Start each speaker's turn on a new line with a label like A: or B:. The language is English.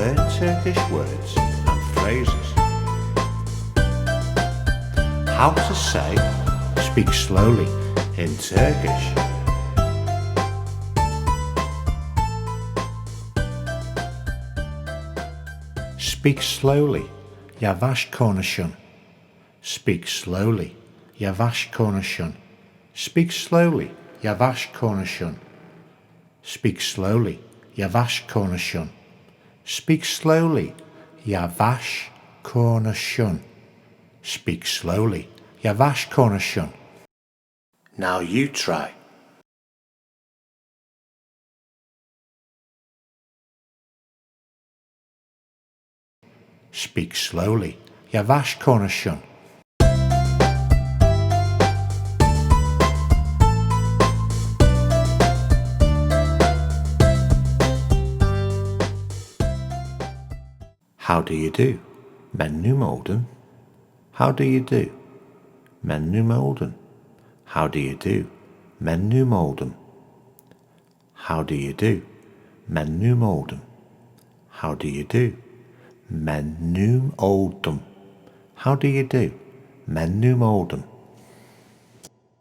A: learn Turkish words and phrases. How to say speak slowly in Turkish. Speak slowly, yavaş konuşun. Speak slowly, yavaş konuşun. Speak slowly, yavaş konuşun. Speak slowly, yavaş konuşun. Speak slowly, yavaş konuşun. Speak slowly, yavaş konuşun. Now you try. Speak slowly, yavaş konuşun. How do you do? Memnun oldum. How do you do? Memnun oldum. How do you do? Memnun oldum. How do you do? Memnun oldum. How do you do? Memnun oldum. How do you do? Memnun oldum.